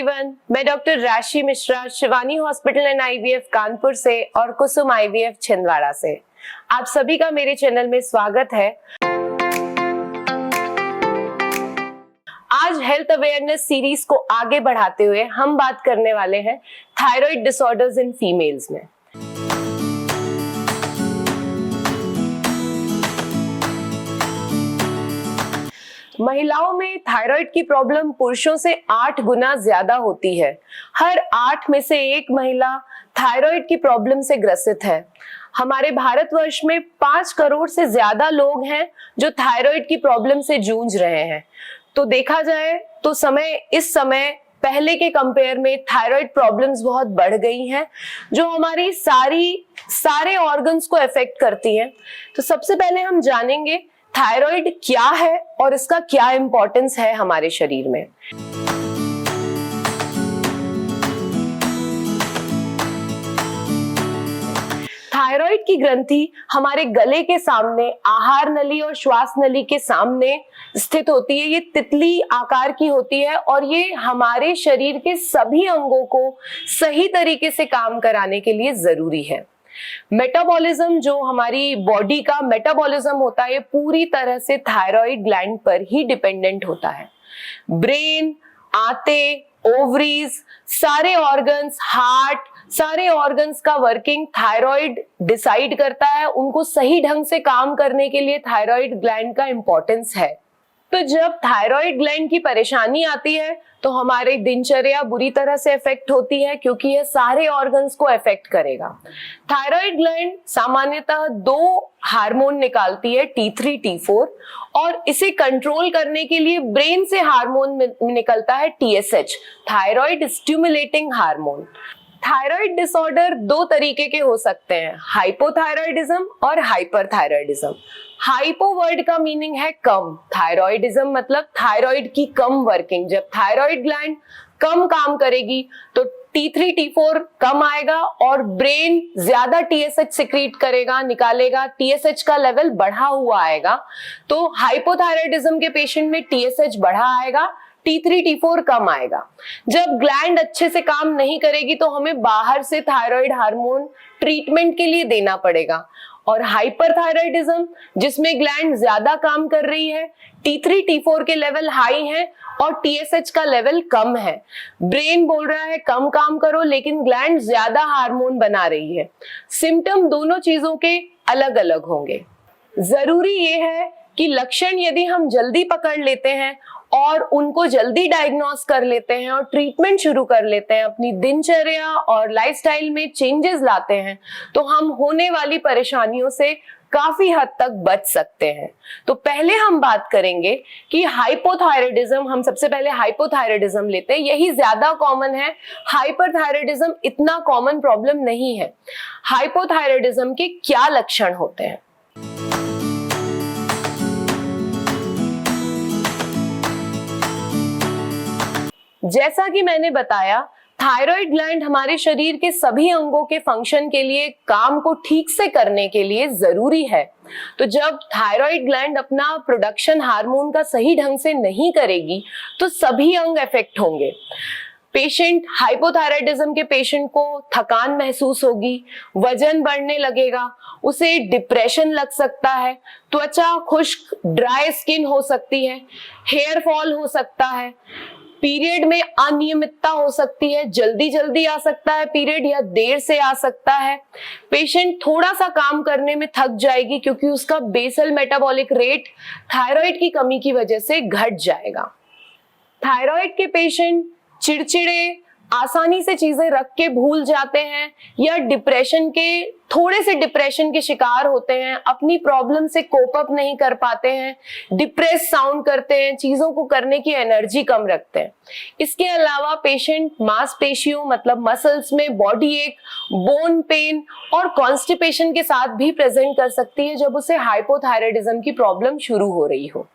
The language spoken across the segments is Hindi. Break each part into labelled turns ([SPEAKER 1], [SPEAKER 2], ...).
[SPEAKER 1] एवरीवन, मैं डॉक्टर राशि Mishra Shivani hospital and IVF Kanpur से और कुसुम आईवीएफ छिंदवाड़ा से आप सभी का मेरे चैनल में स्वागत है। आज हेल्थ अवेयरनेस सीरीज को आगे बढ़ाते हुए हम बात करने वाले हैं थायराइड डिसऑर्डर्स इन फीमेल्स में। महिलाओं में थायराइड की प्रॉब्लम पुरुषों से 8 गुना ज्यादा होती है। हर 8 में से 1 महिला थायराइड की प्रॉब्लम से ग्रसित है। हमारे भारतवर्ष में 5 करोड़ से ज्यादा लोग हैं जो थायराइड की प्रॉब्लम से जूझ रहे हैं। तो देखा जाए तो इस समय पहले के कंपेयर में थायराइड प्रॉब्लम्स बहुत बढ़ गई हैं जो हमारी सारे ऑर्गन्स को अफेक्ट करती हैं। तो सबसे पहले हम जानेंगे थायराइड क्या है और इसका क्या इंपॉर्टेंस है हमारे शरीर में। थायराइड की ग्रंथि हमारे गले के सामने आहार नली और श्वास नली के सामने स्थित होती है। ये तितली आकार की होती है और ये हमारे शरीर के सभी अंगों को सही तरीके से काम कराने के लिए जरूरी है। मेटाबॉलिज्म, जो हमारी बॉडी का मेटाबॉलिज्म होता है, ये पूरी तरह से थायराइड ग्लैंड पर ही डिपेंडेंट होता है। ब्रेन, आंतें, ओवरीज, सारे ऑर्गन्स, हार्ट, सारे ऑर्गन्स का वर्किंग थायराइड डिसाइड करता है। उनको सही ढंग से काम करने के लिए थायराइड ग्लैंड का इंपॉर्टेंस है। तो जब थायराइड ग्लैंड की परेशानी आती है तो हमारी दिनचर्या बुरी तरह से अफेक्ट होती है क्योंकि यह सारे ऑर्गन्स को अफेक्ट करेगा। थायराइड ग्लैंड सामान्यतः 2 हार्मोन निकालती है, T3, T4, और इसे कंट्रोल करने के लिए ब्रेन से हार्मोन निकलता है TSH, thyroid stimulating hormone. Thyroid disorder 2 तरीके के हो सकते हैं, हाइपोथायराइडिज्म और हाइपरथायराइडिज्म। हाइपो वर्ड का मीनिंग है कम, थायराइडिज्म मतलब थायराइड की कम वर्किंग। जब थायराइड ग्लैंड कम काम करेगी तो T3, T4 कम आएगा और ब्रेन ज्यादा TSH सिक्रीट करेगा, निकालेगा, TSH का लेवल बढ़ा हुआ आएगा। तो हाइपोथायराइडिज्म के पेशेंट में TSH बढ़ा आएगा, T3, T4 कम आएगा। जब ग्लैंड अच्छे से काम नहीं करेगी तो हमें बाहर से थायराइड हार्मोन ट्रीटमेंट के लिए देना पड़ेगा। और हाइपरथायराइडिज्म, जिसमें ग्लैंड ज्यादा काम कर रही है, T3, T4 के लेवल हाई हैं और TSH का लेवल कम है। ब्रेन बोल रहा है कम काम करो लेकिन ग्लैंड ज्यादा हार्मोन बना रही है। सिम्टम दोनों चीजों के अलग अलग होंगे। जरूरी ये है कि लक्षण यदि हम जल्दी पकड़ लेते हैं और उनको जल्दी डायग्नोस कर लेते हैं और ट्रीटमेंट शुरू कर लेते हैं, अपनी दिनचर्या और लाइफस्टाइल में चेंजेस लाते हैं, तो हम होने वाली परेशानियों से काफी हद तक बच सकते हैं। तो पहले हम बात करेंगे कि हाइपोथायराइडिज्म, हम सबसे पहले हाइपोथायराइडिज्म लेते हैं, यही ज्यादा कॉमन है। हाइपरथायराइडिज्म इतना कॉमन प्रॉब्लम नहीं है। हाइपोथायराइडिज्म के क्या लक्षण होते हैं? जैसा कि मैंने बताया, थायराइड ग्लैंड हमारे शरीर के सभी अंगों के फंक्शन के लिए, काम को ठीक से करने के लिए जरूरी है। तो जब थायराइड ग्लैंड अपना प्रोडक्शन हार्मोन का सही ढंग से नहीं करेगी तो सभी अंग अफेक्ट होंगे। पेशेंट, हाइपोथायराइडिज्म के पेशेंट को थकान महसूस होगी, वजन बढ़ने लगेगा, उसे डिप्रेशन लग सकता है, त्वचा खुश्क, ड्राई स्किन हो सकती है, हेयर फॉल हो सकता है, पीरियड में अनियमितता हो सकती है, जल्दी आ सकता है पीरियड या देर से आ सकता है। पेशेंट थोड़ा सा काम करने में थक जाएगी क्योंकि उसका बेसल मेटाबॉलिक रेट थायराइड की कमी की वजह से घट जाएगा। थायराइड के पेशेंट चिड़चिड़े, आसानी से चीजें रख के भूल जाते हैं या थोड़े से डिप्रेशन के शिकार होते हैं, अपनी प्रॉब्लम से कोप अप नहीं कर पाते हैं, डिप्रेस साउंड करते हैं, चीजों को करने की एनर्जी कम रखते हैं। इसके अलावा पेशेंट मांसपेशियों मतलब मसल्स में बॉडी एक, बोन पेन और कॉन्स्टिपेशन के साथ भी प्रेजेंट कर सकती है जब उसे हाइपोथायराइडिज्म की प्रॉब्लम शुरू हो रही हो।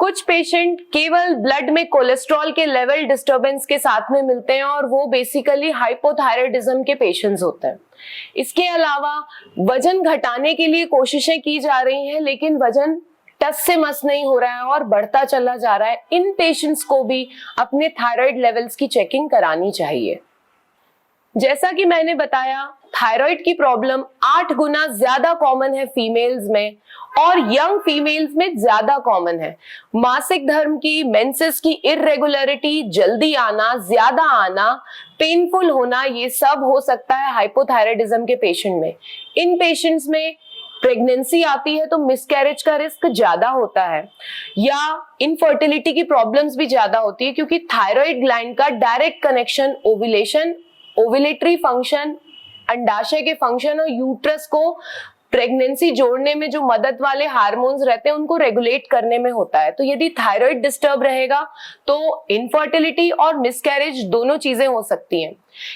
[SPEAKER 1] कुछ पेशेंट केवल ब्लड में कोलेस्ट्रॉल के लेवल डिस्टर्बेंस के साथ में मिलते हैं और वो बेसिकली हाइपोथायराइडिज्म के पेशेंट्स होते हैं। इसके अलावा वजन घटाने के लिए कोशिशें की जा रही हैं लेकिन वजन टस से मस नहीं हो रहा है और बढ़ता चला जा रहा है, इन पेशेंट्स को भी अपने थायराइड लेवल्स की चेकिंग करानी चाहिए। जैसा कि मैंने बताया, थायराइड की प्रॉब्लम 8 गुना ज्यादा कॉमन है फीमेल्स में और यंग फीमेल्स में ज्यादा कॉमन है। मासिक धर्म की, मेंसेस की इररेगुलरिटी, जल्दी आना, ज्यादा आना, पेनफुल होना, ये सब हो सकता है हाइपोथायराइडिज्म के पेशेंट में। इन पेशेंट्स में प्रेगनेंसी आती है तो मिसकैरेज का रिस्क ज्यादा होता है या इनफर्टिलिटी की प्रॉब्लम्स भी ज्यादा होती है, क्योंकि थायराइड ग्लैंड का direct connection ovulation, ovulatory function, अंडाशय के फंक्शन और यूट्रस को प्रेगनेंसी जोड़ने में जो मदद वाले हार्मोन्स रहते हैं उनको रेगुलेट करने में होता है। तो यदि थायराइड डिस्टर्ब रहेगा तो इनफर्टिलिटी और मिसकैरेज दोनों चीजें हो सकती हैं।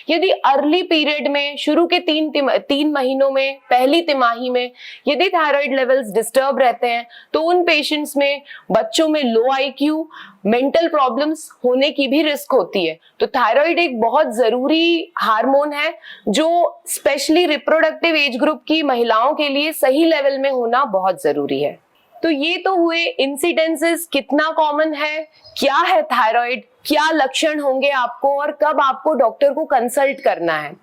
[SPEAKER 1] यदि अर्ली पीरियड में, शुरू के 3 महीनों में, पहली तिमाही में यदि थायराइड लेवल्स डिस्टर्ब रहते हैं तो उन पेशेंट्स में, बच्चों में लो आईक्यू, मेंटल प्रॉब्लम्स होने की भी रिस्क होती है। तो थायराइड एक बहुत जरूरी हार्मोन है जो स्पेशली रिप्रोडक्टिव एज ग्रुप की महिलाओं के लिए सही लेवल में होना बहुत जरूरी है। तो ये तो हुए इंसिडेंसेस, कितना कॉमन है, क्या है थायराइड, क्या लक्षण होंगे आपको और कब आपको डॉक्टर को कंसल्ट करना है।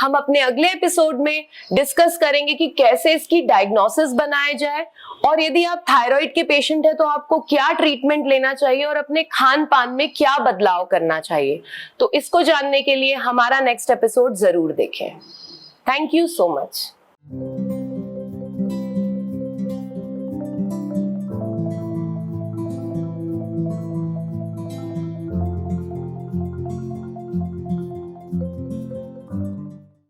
[SPEAKER 1] हम अपने अगले एपिसोड में डिस्कस करेंगे कि कैसे इसकी डायग्नोसिस बनाया जाए और यदि आप थायराइड के पेशेंट है तो आपको क्या ट्रीटमेंट लेना चाहिए और अपने खान पान में क्या बदलाव करना चाहिए। तो इसको जानने के लिए हमारा नेक्स्ट एपिसोड जरूर देखें। Thank you so much.